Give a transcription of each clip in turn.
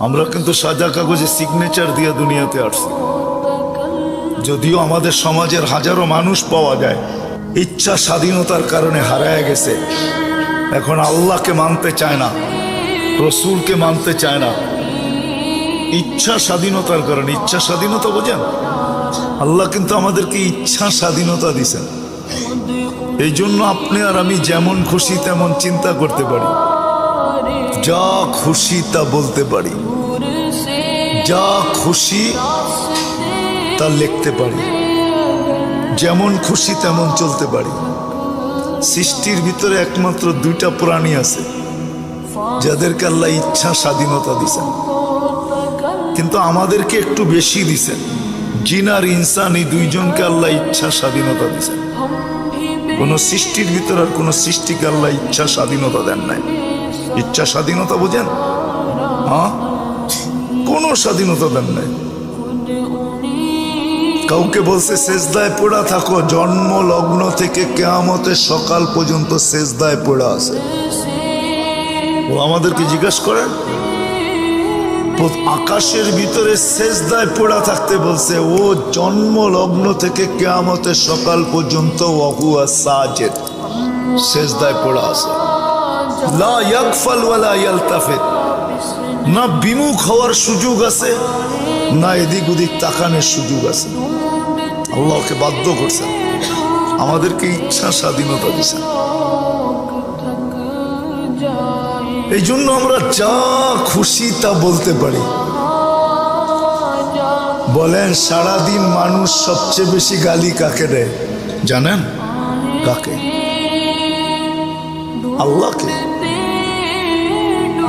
আমরা কিন্তু সাদা কাগজে সিগনেচার দিয়ে দুনিয়াতে আসছি। যদিও আমাদের সমাজের হাজারো মানুষ পাওয়া যায় ইচ্ছা স্বাধীনতার কারণে হারায় গেছে, এখন আল্লাহকে মানতে চায় না, রসুলকে মানতে চায় না, ইচ্ছা স্বাধীনতার কারণে। ইচ্ছা স্বাধীনতা বোঝেন? আল্লাহ কিন্তু আমাদেরকে ইচ্ছা স্বাধীনতা দিয়েছেন। এই জন্য আপনি আর আমি যেমন খুশি তেমন চিন্তা করতে পারি, যা খুশি তা বলতে পারি, যা খুশি তা লিখতে পারি, যেমন খুশি তেমন চলতে পারি। সৃষ্টির ভিতরে একমাত্র দুইটা প্রাণী আছে যাদেরকে আল্লাহ ইচ্ছা স্বাধীনতা দিয়েছেন, কিন্তু আমাদেরকে একটু বেশি দিয়েছেন। জিন আর ইনসান, এই দুইজনকে আল্লাহ ইচ্ছা স্বাধীনতা দিয়েছেন। কোন সৃষ্টির ভিতরে আর কোন সৃষ্টিকে আল্লাহ ইচ্ছা স্বাধীনতা দেন নাই। ইচ্ছা স্বাধীনতা বোঝেন? হ্যাঁ, কোন স্বাধীনতা দেন নাই। কাউকে বলছে সেজদায় পড়া থাকো, জন্ম লগ্ন থেকে কিয়ামতের সকাল পর্যন্ত সেজদায় পড়া আছে। ও আমাদেরকে জিজ্ঞাসা করেন, আকাশের ভিতরে সেজদায় পড়া থাকতে বলছে, ও জন্ম লগ্ন থেকে কিয়ামতের সকাল পর্যন্ত ওয়াহুয়া সাজিদ, সেজদায় পড়া আছে। লা ইয়াগফাল ওয়ালা ইয়ালতাফিত, না বিমুখ হওয়ার সুযোগ আছে, না এদিক ওদিক তাকানোর সুযোগ আছে। আল্লাহকে বাধ্য করছেন, আমাদেরকে ইচ্ছা স্বাধীনতা দিয়েছেন। এই জন্য আমরা যা খুশি তা বলতে পারি। বলেন, সারাদিন মানুষ সবচেয়ে বেশি গালি কাকে দেয় জানেন? কাকে? আল্লাহকে।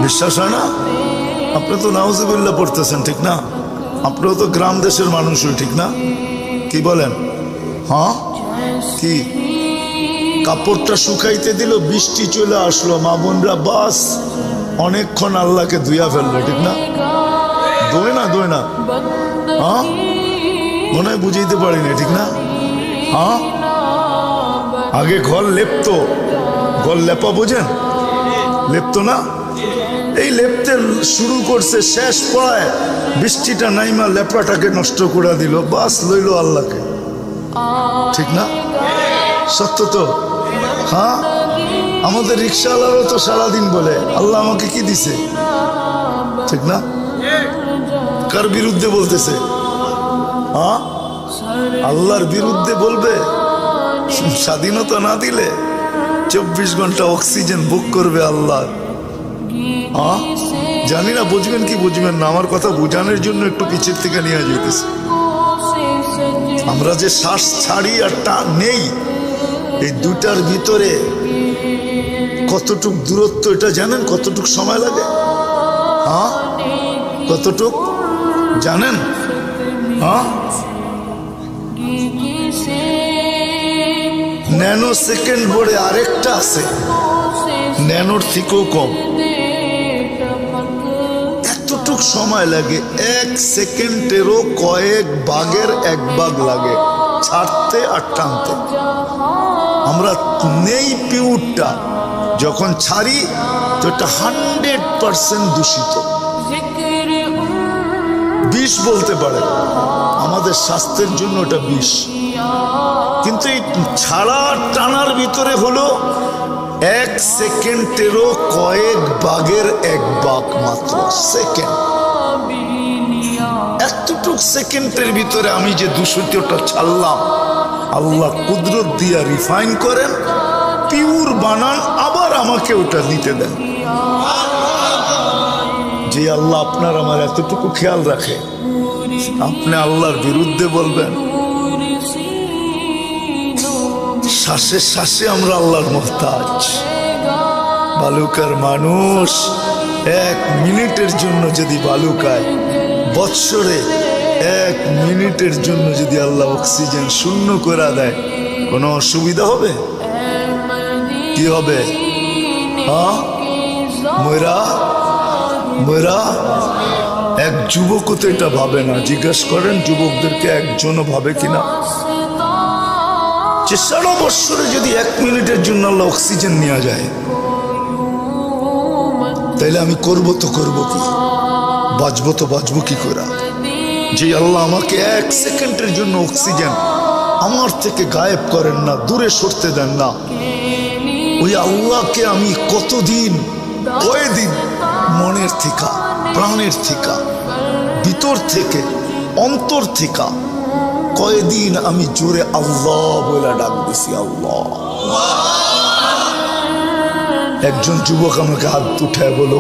বিশ্বাস হয় না? আপনি তো নাউজুবিল্লাহ পড়তেছেন, ঠিক না? আপনিও তো গ্রাম দেশের মানুষই, ঠিক না? কি বলেন? হ্যাঁ, কি কাপড়টা শুকাইতে দিল, বৃষ্টি চলে আসলো, মা বোনরা বাস অনেকক্ষণ আল্লাহকে ধুইয়া ফেললো, ঠিক না? দোয় না হ্যাঁ, মনে হয় বুঝাইতে পারিনি, ঠিক না? হ্যাঁ, আগে ঘর লেপতো, ঘর লেপা বোঝেন? লেপতো না? এই লেপতে শুরু করছে, শেষ পড়ায় বৃষ্টিটা নাইমা লেপাটাকে নষ্ট করে দিল, বাস লইল আল্লাহকে, ঠিক না? সত্য তো? হ্যাঁ, আমাদের রিক্সাওয়ালারও তো সারাদিন বলে আল্লাহ আমাকে কি দিছে, ঠিক না? কার বিরুদ্ধে বলতেছে? হ্যাঁ, আল্লাহর বিরুদ্ধে বলবে। স্বাধীনতা না দিলে 24 ঘন্টা অক্সিজেন বুক করবে আল্লাহ। হ্যাঁ, জানি না বুঝবেন কি বুঝবেন না, আমার কথা বোঝানোর জন্য একটু পিছের থেকে নিয়ে যেতেছে। আমরা যে শ্বাস ছাড়ি আর টান নেই, এই দুটার ভিতরে কতটুক দূরত্ব এটা জানেন? কতটুক সময় লাগে? হ্যাঁ, কতটুক জানেন? হ্যাঁ, ন্যানো সেকেন্ড বলে আরেকটা আছে, ন্যানোর থেকেও কম। এতটুক সময় লাগে, 1 সেকেন্ডেরও কয়েক ভাগের 1 ভাগ লাগে ছাড়তে আর টানতে। আমরা নেই পিউরটা, যখন ছাড়ি তো এটা 100% দূষিত, বিষ বলতে পারে, আমাদের স্বাস্থ্যের জন্য এটা বিষ। কিন্তু এই ছাড়া টানার ভিতরে হলো 1 সেকেন্ডেরও কয়েক ভাগের 1 ভাগ মাত্র সেকেন্ড। এতটুক সেকেন্ডের ভিতরে আমি যে দূষিতটা ছাড়লাম, আল্লাহ কুদরত দিয়া রিফাইন করেন, পিওর বানান, আবার আমাকে ওটা নিতে দেন। যে আল্লাহ আপনার আমার এতটুকু খেয়াল রাখে, আপনি আল্লাহর বিরুদ্ধে বলবেন? শ্বাসে শ্বাসে আমরা আল্লাহর মুহতাজ, বালুকার মানুষ। 1 মিনিটের জন্য যদি বালুকায়, বৎসরে 1 মিনিটের জন্য যদি আল্লাহ অক্সিজেন শূন্য করে দেয়, কোনো অসুবিধা হবে? কি হবে? হ্যাঁ, ময়রা ময়রা এক যুবকও তো এটা ভাবে না। জিজ্ঞেস করেন যুবকদেরকে, একজনও ভাবে কিনা যে সারা বৎসরে যদি 1 মিনিটের জন্য আল্লাহ অক্সিজেন নেওয়া যায়, তাইলে আমি করবো তো করবো কি? বাঁচবো তো বাঁচবো কি করে? যে আল্লাহ আমাকে 1 সেকেন্ডের জন্য অক্সিজেন আমার থেকে গায়েব করেন না, দূরে সরতে দেন না, ওই আল্লাহকে আমি কতদিন, কয়দিন মনের থেকে, প্রাণের থেকে, ভিতর থেকে, অন্তর থেকে কয়দিন আমি জোরে আল্লাহ বলে ডাক দিছি, আল্লাহ। একজন যুবক আমাকে হাত উঠায় বলো,